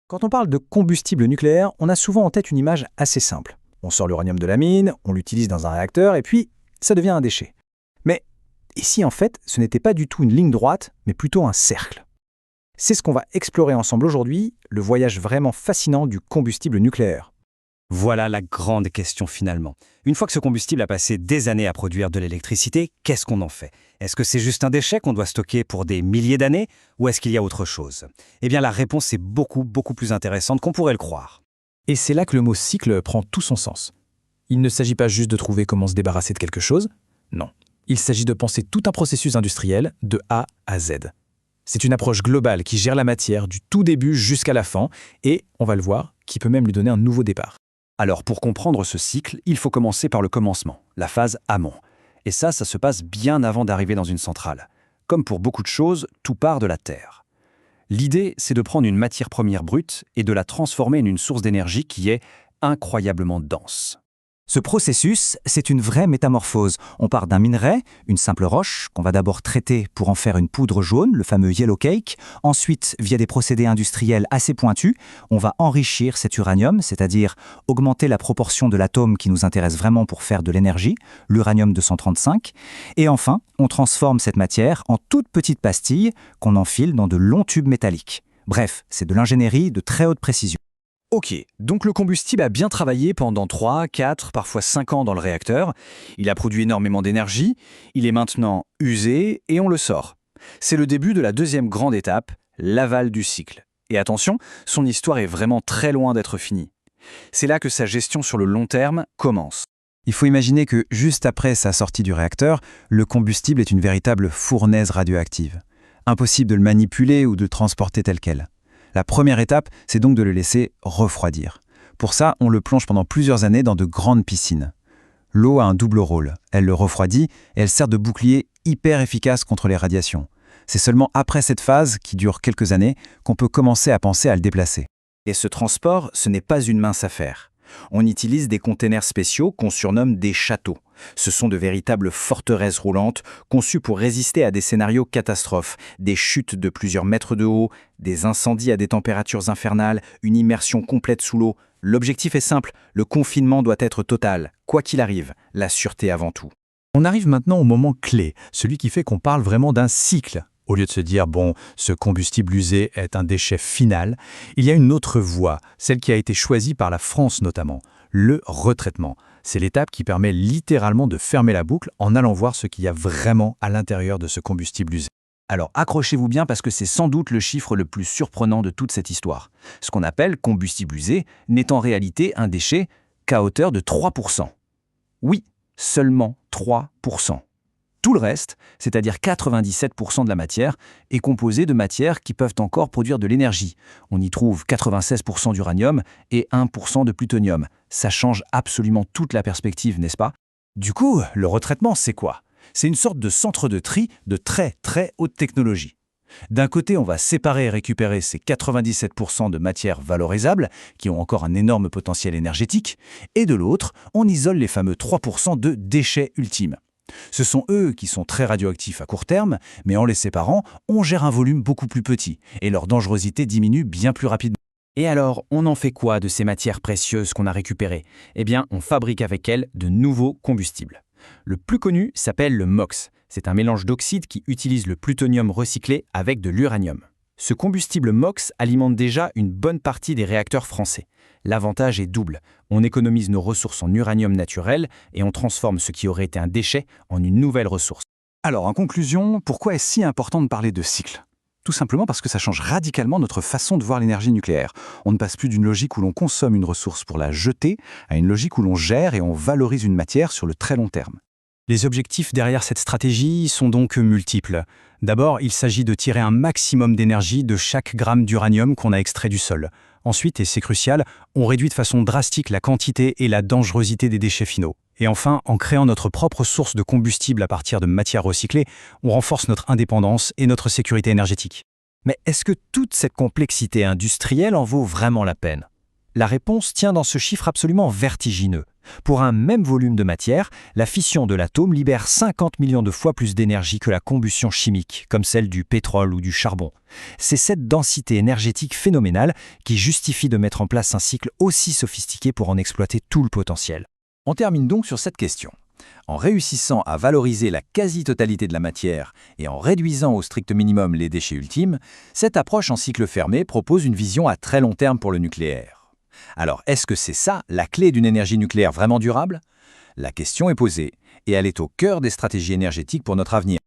Quand on parle de combustible nucléaire, on a souvent en tête une image assez simple. On sort l'uranium de la mine, on l'utilise dans un réacteur et puis ça devient un déchet. Mais ici en fait, ce n'était pas du tout une ligne droite, mais plutôt un cercle. C'est ce qu'on va explorer ensemble aujourd'hui, le voyage vraiment fascinant du combustible nucléaire. Voilà la grande question finalement. Une fois que ce combustible a passé des années à produire de l'électricité, qu'est-ce qu'on en fait? Est-ce que c'est juste un déchet qu'on doit stocker pour des milliers d'années ou est-ce qu'il y a autre chose? Eh bien la réponse est beaucoup plus intéressante qu'on pourrait le croire. Et c'est là que le mot cycle prend tout son sens. Il ne s'agit pas juste de trouver comment se débarrasser de quelque chose, non. Il s'agit de penser tout un processus industriel de A à Z. C'est une approche globale qui gère la matière du tout début jusqu'à la fin et, on va le voir, qui peut même lui donner un nouveau départ. Alors pour comprendre ce cycle, il faut commencer par le commencement, la phase amont. Et ça se passe bien avant d'arriver dans une centrale. Comme pour beaucoup de choses, tout part de la Terre. L'idée, c'est de prendre une matière première brute et de la transformer en une source d'énergie qui est incroyablement dense. Ce processus, c'est une vraie métamorphose. On part d'un minerai, une simple roche, qu'on va d'abord traiter pour en faire une poudre jaune, le fameux yellow cake. Ensuite, via des procédés industriels assez pointus, on va enrichir cet uranium, c'est-à-dire augmenter la proportion de l'atome qui nous intéresse vraiment pour faire de l'énergie, l'uranium 235. Et enfin, on transforme cette matière en toutes petites pastilles qu'on enfile dans de longs tubes métalliques. Bref, c'est de l'ingénierie de très haute précision. Ok, donc le combustible a bien travaillé pendant 3, 4, parfois 5 ans dans le réacteur. Il a produit énormément d'énergie, il est maintenant usé et on le sort. C'est le début de la deuxième grande étape, l'aval du cycle. Et attention, son histoire est vraiment très loin d'être finie. C'est là que sa gestion sur le long terme commence. Il faut imaginer que, juste après sa sortie du réacteur, le combustible est une véritable fournaise radioactive. Impossible de le manipuler ou de le transporter tel quel. La première étape, c'est donc de le laisser refroidir. Pour ça, on le plonge pendant plusieurs années dans de grandes piscines. L'eau a un double rôle. Elle le refroidit et elle sert de bouclier hyper efficace contre les radiations. C'est seulement après cette phase, qui dure quelques années, qu'on peut commencer à penser à le déplacer. Et ce transport, ce n'est pas une mince affaire. On utilise des containers spéciaux qu'on surnomme des châteaux. Ce sont de véritables forteresses roulantes conçues pour résister à des scénarios catastrophes, des chutes de plusieurs mètres de haut, des incendies à des températures infernales, une immersion complète sous l'eau. L'objectif est simple, le confinement doit être total, quoi qu'il arrive, la sûreté avant tout. On arrive maintenant au moment clé, celui qui fait qu'on parle vraiment d'un cycle. Au lieu de se dire, bon, ce combustible usé est un déchet final, il y a une autre voie, celle qui a été choisie par la France notamment, le retraitement. C'est l'étape qui permet littéralement de fermer la boucle en allant voir ce qu'il y a vraiment à l'intérieur de ce combustible usé. Alors accrochez-vous bien parce que c'est sans doute le chiffre le plus surprenant de toute cette histoire. Ce qu'on appelle combustible usé n'est en réalité un déchet qu'à hauteur de 3%. Oui, seulement 3%. Tout le reste, c'est-à-dire 97% de la matière, est composé de matières qui peuvent encore produire de l'énergie. On y trouve 96% d'uranium et 1% de plutonium. Ça change absolument toute la perspective, n'est-ce pas? Du coup, le retraitement, c'est quoi? C'est une sorte de centre de tri de très haute technologie. D'un côté, on va séparer et récupérer ces 97% de matières valorisables, qui ont encore un énorme potentiel énergétique, et de l'autre, on isole les fameux 3% de déchets ultimes. Ce sont eux qui sont très radioactifs à court terme, mais en les séparant, on gère un volume beaucoup plus petit, et leur dangerosité diminue bien plus rapidement. Et alors, on en fait quoi de ces matières précieuses qu'on a récupérées? Eh bien, on fabrique avec elles de nouveaux combustibles. Le plus connu s'appelle le MOX. C'est un mélange d'oxyde qui utilise le plutonium recyclé avec de l'uranium. Ce combustible MOX alimente déjà une bonne partie des réacteurs français. L'avantage est double. On économise nos ressources en uranium naturel et on transforme ce qui aurait été un déchet en une nouvelle ressource. Alors, en conclusion, pourquoi est-ce si important de parler de cycle? Tout simplement parce que ça change radicalement notre façon de voir l'énergie nucléaire. On ne passe plus d'une logique où l'on consomme une ressource pour la jeter à une logique où l'on gère et on valorise une matière sur le très long terme. Les objectifs derrière cette stratégie sont donc multiples. D'abord, il s'agit de tirer un maximum d'énergie de chaque gramme d'uranium qu'on a extrait du sol. Ensuite, et c'est crucial, on réduit de façon drastique la quantité et la dangerosité des déchets finaux. Et enfin, en créant notre propre source de combustible à partir de matières recyclées, on renforce notre indépendance et notre sécurité énergétique. Mais est-ce que toute cette complexité industrielle en vaut vraiment la peine? La réponse tient dans ce chiffre absolument vertigineux. Pour un même volume de matière, la fission de l'atome libère 50 millions de fois plus d'énergie que la combustion chimique, comme celle du pétrole ou du charbon. C'est cette densité énergétique phénoménale qui justifie de mettre en place un cycle aussi sophistiqué pour en exploiter tout le potentiel. On termine donc sur cette question. En réussissant à valoriser la quasi-totalité de la matière et en réduisant au strict minimum les déchets ultimes, cette approche en cycle fermé propose une vision à très long terme pour le nucléaire. Alors, est-ce que c'est ça, la clé d'une énergie nucléaire vraiment durable? La question est posée, et elle est au cœur des stratégies énergétiques pour notre avenir.